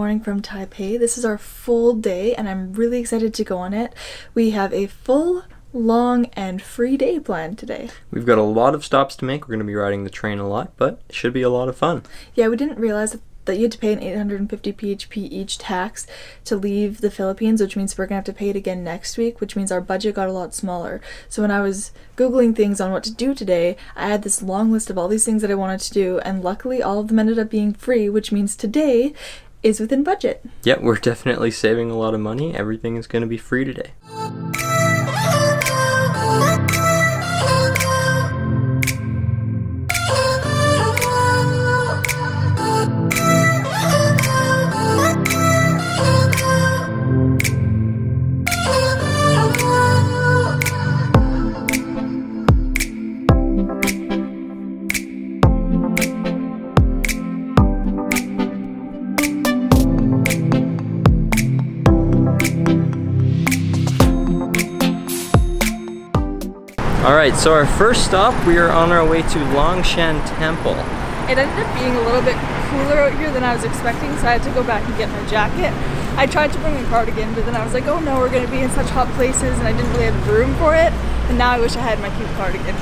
morning from Taipei. This is our full day and I'm really excited to go on it. We have a full, long, and free day planned today. We've got a lot of stops to make. We're going to be riding the train a lot, but it should be a lot of fun. Yeah, we didn't realize that you had to pay an 850 PHP each tax to leave the Philippines, which means we're going to have to pay it again next week, which means our budget got a lot smaller. So when I was Googling things on what to do today, I had this long list of all these things that I wanted to do, and luckily all of them ended up being free, which means today is within budget. Yeah, we're definitely saving a lot of money. Everything is going to be free today. Alright, so our first stop, we are on our way to Longshan Temple. It ended up being a little bit cooler out here than I was expecting, so I had to go back and get my jacket. I tried to bring a cardigan, but then I was like, oh no, we're going to be in such hot places, and I didn't really have room for it. And now I wish I had my cute cardigan.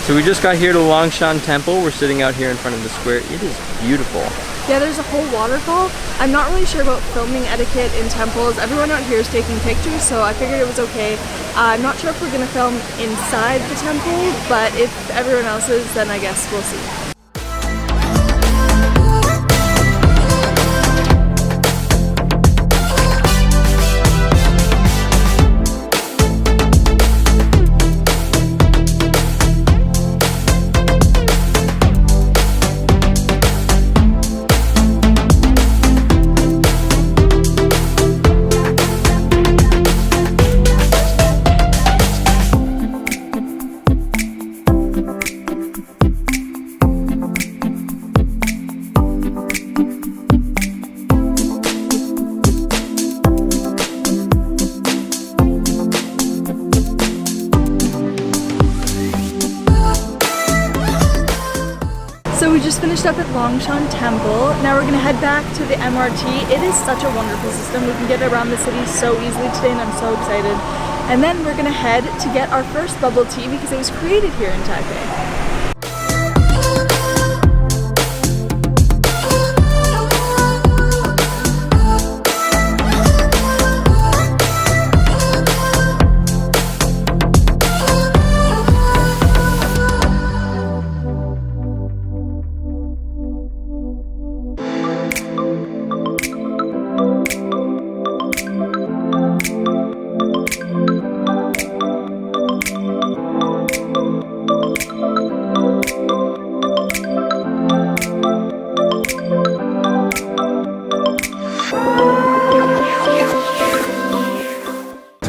So we just got here to Longshan Temple. We're sitting out here in front of the square. It is beautiful. Yeah, there's a whole waterfall. I'm not really sure about filming etiquette in temples. Everyone out here is taking pictures, so I figured it was okay. I'm not sure if we're gonna film inside the temple, but if everyone else is, then I guess we'll see. So we just finished up at Longshan Temple. Now we're gonna head back to the MRT. It is such a wonderful system. We can get around the city so easily today and I'm so excited. And then we're gonna head to get our first bubble tea because it was created here in Taipei.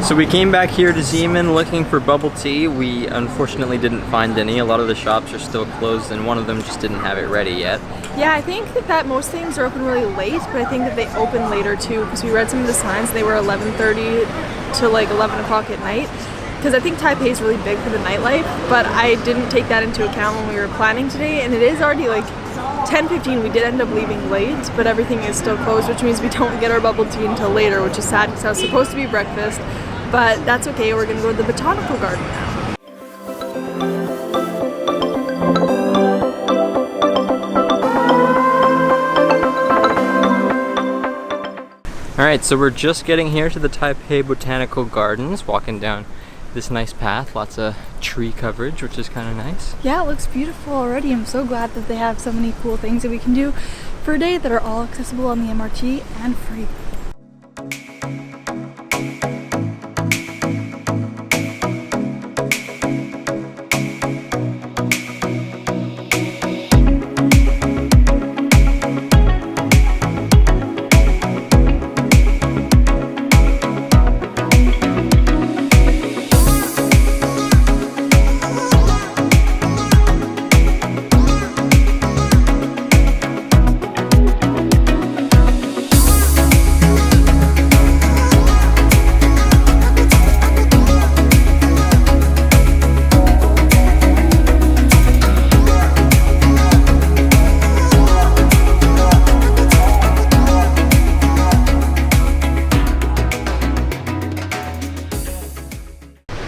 So we came back here to Zeeman looking for bubble tea. We unfortunately didn't find any. A lot of the shops are still closed and one of them just didn't have it ready yet. Yeah, I think that most things are open really late, but I think that they open later too because we read some of the signs. They were 11:30 to like 11 o'clock at night because I think Taipei is really big for the nightlife, but I didn't take that into account when we were planning today, and it is already like 10:15. We did end up leaving late, but everything is still closed, which means we don't get our bubble tea until later, which is sad because that was supposed to be breakfast. But that's okay, we're gonna go to the Botanical Garden now. Alright, so we're just getting here to the Taipei Botanical Gardens, walking down this nice path, lots of tree coverage, which is kind of nice. Yeah, it looks beautiful already. I'm so glad that they have so many cool things that we can do for a day that are all accessible on the MRT and free.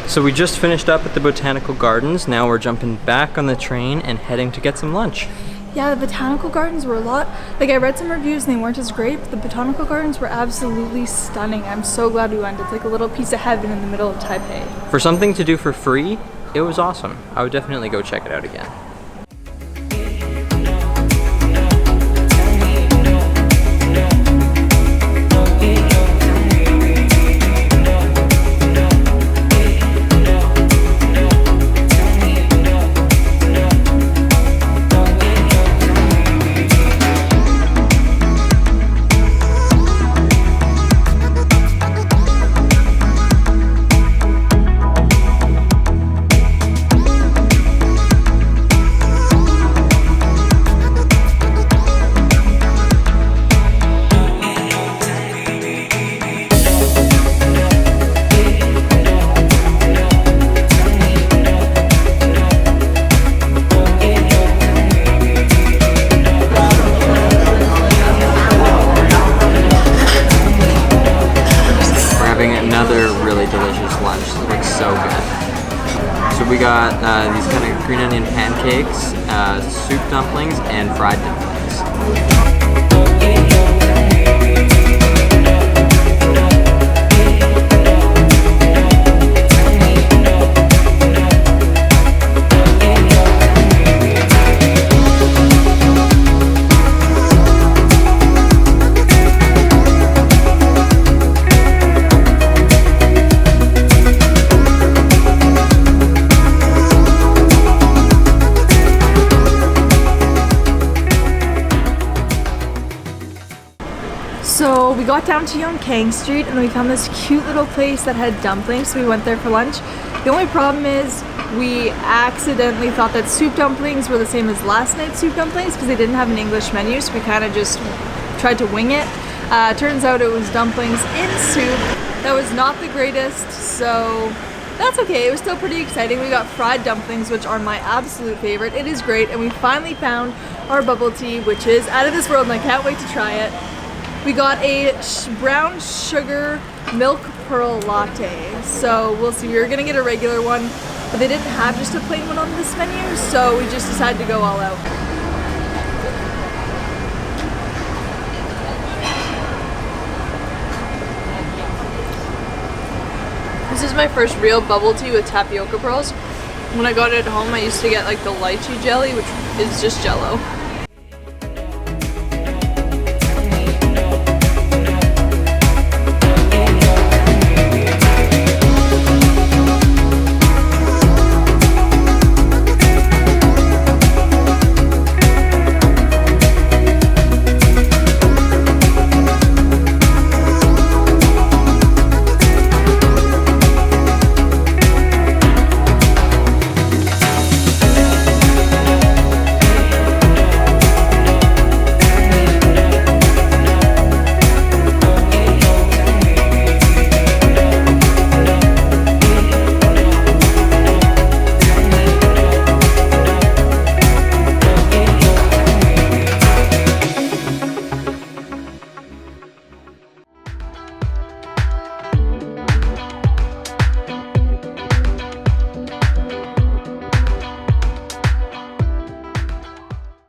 So we just finished up at the Botanical Gardens. Now we're jumping back on the train and heading to get some lunch. Yeah, the Botanical Gardens were a lot, like I read some reviews and they weren't as great, but the Botanical Gardens were absolutely stunning. I'm so glad we went. It's like a little piece of heaven in the middle of Taipei. For something to do for free, it was awesome. I would definitely go check it out again. Another really delicious lunch. It looks so good. So we got these kind of green onion pancakes, soup dumplings, and fried dumplings. So we got down to Yongkang Street and we found this cute little place that had dumplings, so we went there for lunch. The only problem is we accidentally thought that soup dumplings were the same as last night's soup dumplings because they didn't have an English menu, so we kind of just tried to wing it. Turns out it was dumplings in soup. That was not the greatest, so that's okay. It was still pretty exciting. We got fried dumplings, which are my absolute favorite. It is great, and we finally found our bubble tea, which is out of this world, and I can't wait to try it. We got a brown sugar milk pearl latte, so we'll see. We were gonna get a regular one, but they didn't have just a plain one on this menu, so we just decided to go all out. This is my first real bubble tea with tapioca pearls. When I got it at home, I used to get like the lychee jelly, which is just jello.